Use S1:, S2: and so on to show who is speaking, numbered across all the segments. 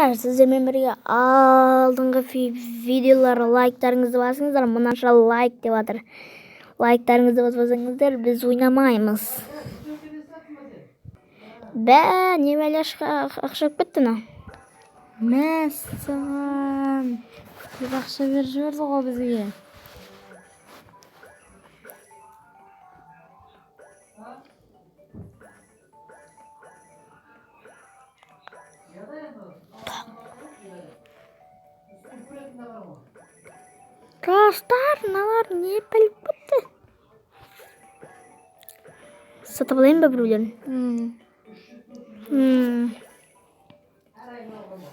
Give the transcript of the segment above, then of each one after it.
S1: Достар, сіздермен бірге алдыңғы видеолар лайктарыңызды басыңыздар. Мынанша лайк деп жатыр. Лайктарыңызды баспасаңыздар, біз ойнамаймыз. Немелі ақша кетті ма?
S2: Мәссаған. Көп ақша беріп жіберді ғой бізге.
S1: Достар, мыналар не біліп кетті? Сатып алайын ба біреулерін?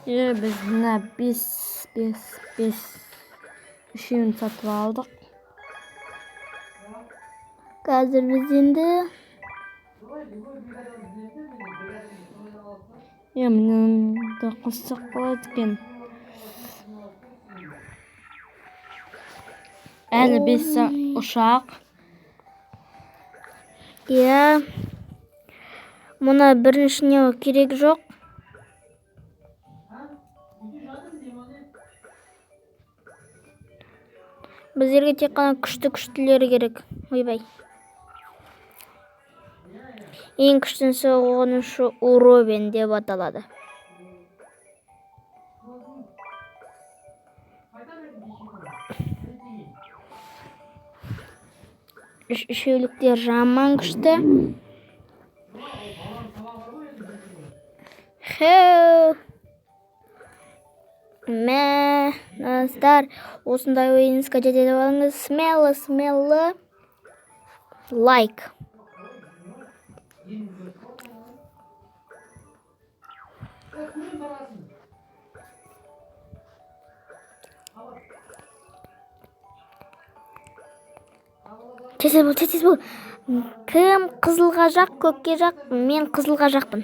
S2: Біз мына 5 үшеуін сатып алдық.
S1: Қазір біз енді
S2: Мынаны қоссақ болады екен. Әлі 5 ұшақ.
S1: Мұна біріншіне керек жоқ. Біздерге тек қана күшті-күштілері керек. Ойбай. Ең күштісі оныншы уровень деп аталады. Үшеуліктер жаман күшті. Достар, осындай ойын скачать етіп алыңыз. Смело лайк. Тез бол. Кім қызылға жақ, көкке жақ? Мен қызылға жақпын.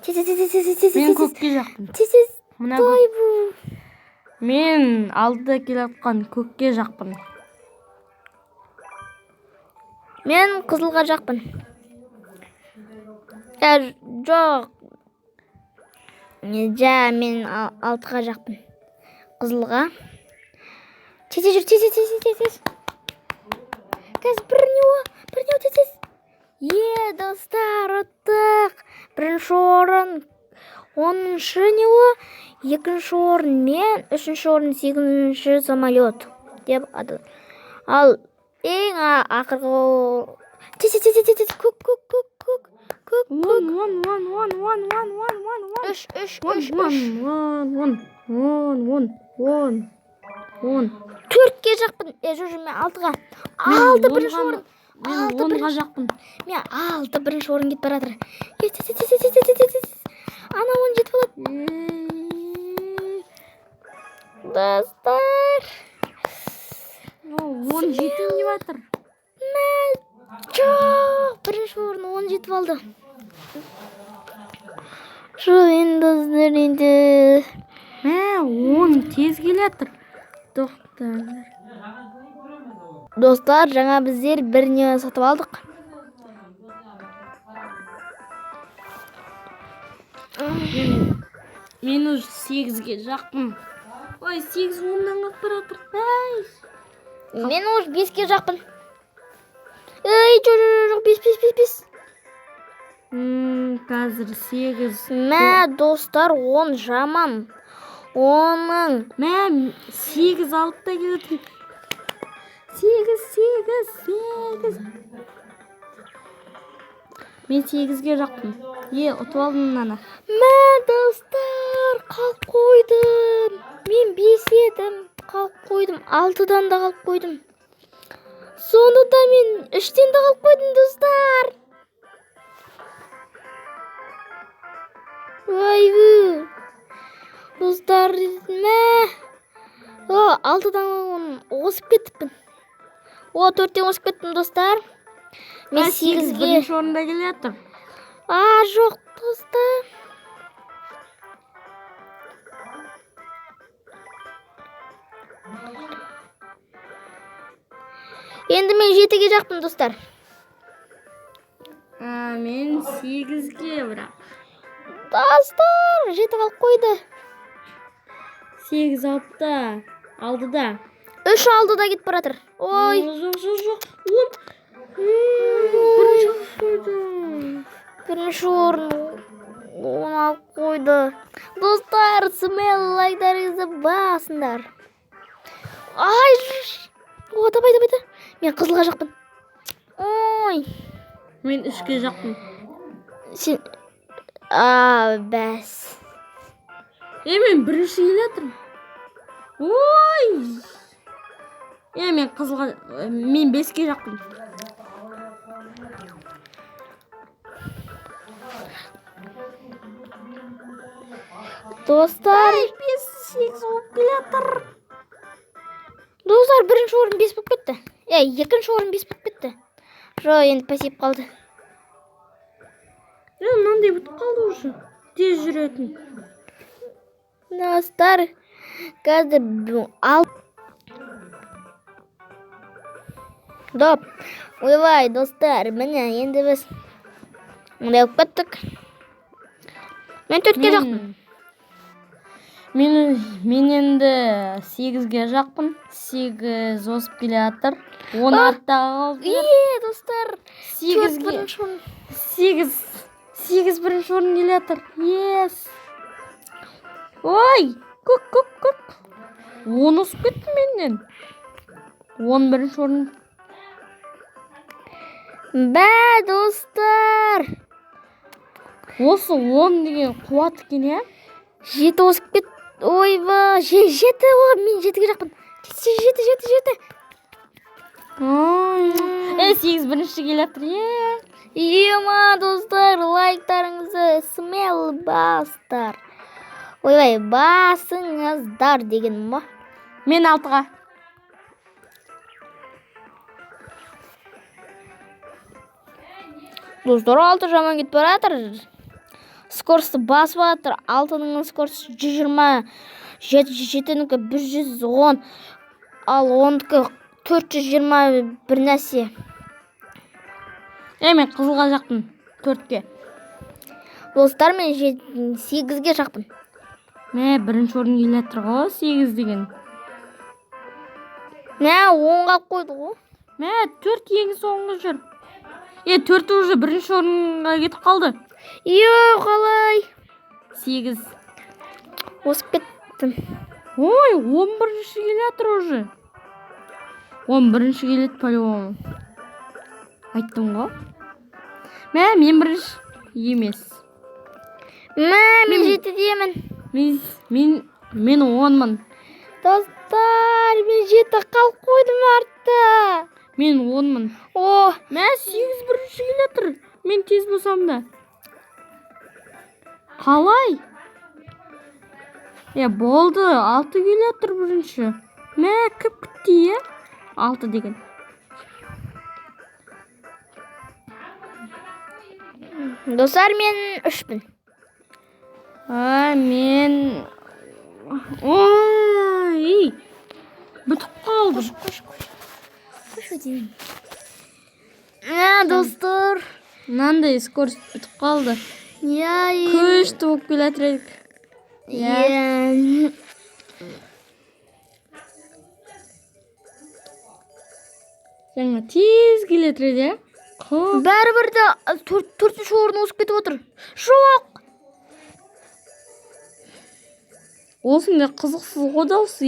S2: Мен көкке жақпын.
S1: Той бұл.
S2: Мен алдыда келатқан көкке жақпын.
S1: Мен қызылға жақпын. Жоқ. Мен алтыға жақпын. Қызылға. Тез. Кәз біріне тез. Достар, ұттық. Бірінші орын 10-шы неуі, 2-ші орын мен, 3-ші орын 8-ші самолет деп ады. Ал ең ақырғы тез. Төртке жақпын. Мен алтыға. Алты бірінші орын.
S2: Мен 10-ға жақпын.
S1: Мен алты бірінші орын кетіп баратыр. Тез. Ана 10 жетіп алады. Достар.
S2: 10 жетейін деп жатыр.
S1: Жоқ, бірінші орын 10 жетіп алды. Жоқ, достар, енді.
S2: 10 тез келетір.
S1: Достар, жаңа біздер біріне сатып алдық.
S2: Мен уже 8-ге жақпын. Ой, 8 10-нан қалып баратыр.
S1: Мен уже 5-ге жақпын. Жоқ, 5.
S2: Қазір 8.
S1: Достар, 10 жаман. 10-ның.
S2: 8 алып та келеді. 8. Мен 8-ге жақпын. Ұтып алдым мынаны.
S1: Достар, қалып қойдым. Мен 5 едім. Қалып қойдым. 6-дан да қалып қойдым. Сонда мен 3-тен де қалып қойдым, достар. Достар, 6-дан осып кетіппін. 4-тен осып кеттім, достар. Мен 8-ге.
S2: Бірінші орында келетір.
S1: Жоқ, достар. Енді мен 7-ге жақпын, достар.
S2: Мен 8-ге бірақ.
S1: Достар, жетіп алып қойды.
S2: 8 алтыда. Алдыда.
S1: 3 алдыда кетіп бара жатыр. Ой.
S2: Жоқ. 10.
S1: Бірінші орын оны алып қойды. Достар, смело лайктарыңызды басыңдар. Ай, о, давай. Мен қызылға жақпын. Ой.
S2: Мен 3-ке жақпын.
S1: Сен... бәс.
S2: Мен бірінші келе жатырмын. Ой. Мен қызылға... Мен 5-ке жақпын.
S1: Достар,
S2: 5-8 болып келе жатыр.
S1: Достар, бірінші орын 5 болып кетті. Екінші орын 5 болып кетті. Жоқ, енді пасип қалды.
S2: Мынандай бітіп қалды уже. Тез жүретін.
S1: Достар, қазір Доп. Ойбай, достар, міне, енді біз мындай болып кеттік. Мен 4-ке жақпын.
S2: Мен енді 8-ге жақпын. 8 осып келе жатыр. 10 артта қалды.
S1: Достар,
S2: 8 бірінші орын келе жатыр. Yes. Ой, көк. 10 осып кетті менен. 10 бірінші орын.
S1: Достар.
S2: Осы 10 деген қуат екен, я?
S1: 7 осып кетті. Ойба, 7 ғой, мен 7-ге жақпын. 7.
S2: 8 бірінші келе жатыр,
S1: Ема, достар, лайктарыңызды смело бастар. Ойбай, басыңыздар деген ма?
S2: Мен 6-ға.
S1: Достар, 6 жаман кетіп бара жатыр. Скоросты басып жатыр. 6-ның скоросты 120, 7-нікі 110, ал 10-нікі 420 бір нәрсе.
S2: Мен қызылға жақпын. 4-ке.
S1: Достар, мен 8-ге жақпын.
S2: Бірінші орын келе жатыр ғой, 8 деген.
S1: 10-ға қойды ғой.
S2: 4 ең соңғы жүр. 4 уже бірінші орынға кетіп қалды.
S1: Қалай?
S2: 8.
S1: Осып кеттім.
S2: Ой, 11-ші келе жатыр уже. 11-ші келеді по-любому. Айттым ғой. Мен бірінші емес.
S1: Мен 7-демін.
S2: Мен 10-мын.
S1: Достар, мен 7 қалып қойдым артта.
S2: Мен 10-мын. 8 бірінші келе жатыр. Мен тез болсам да. Қалай? Болды. 6 келе жатыр бірінші. Көп күтті, 6 деген.
S1: Достар, мен 3-пін.
S2: Мен... Ой! Бүтіп қалды.
S1: Қош өтейін. Достар.
S2: Мынандай скорость бүтіп қалды. Күшті болып келе жатыр едік. Жаңа тез келе жатыр еді,
S1: Бәрібір де 4-ші орын осып кетіп отыр. Жоқ.
S2: Осында қызықсыз ғой даусы,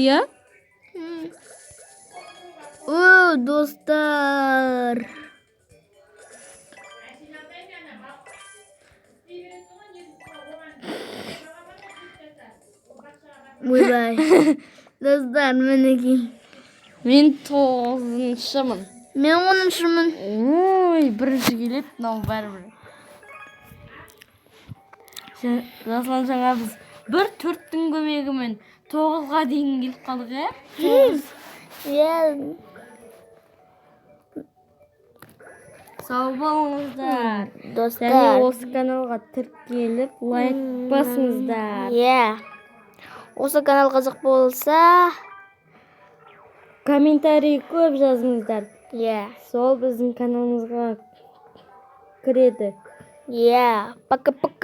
S1: Достар. Ойбай. Достар, мінекей.
S2: Мен 9-шымын.
S1: Мен 10-шымын.
S2: Ой, бірінші келеді, мынау бәрібір. Жасылан жаңа біз 4-тің көмегімен 9-ға дейін келіп қалдық, Сау болыңыздар.
S1: Достар.
S2: Және осы каналға тіркеліп, лайк басыңыздар.
S1: Осы канал қызық болса,
S2: комментарий көп жазыңыздар.
S1: Сол
S2: біздің каналымызға кіреді.
S1: Пока-пока.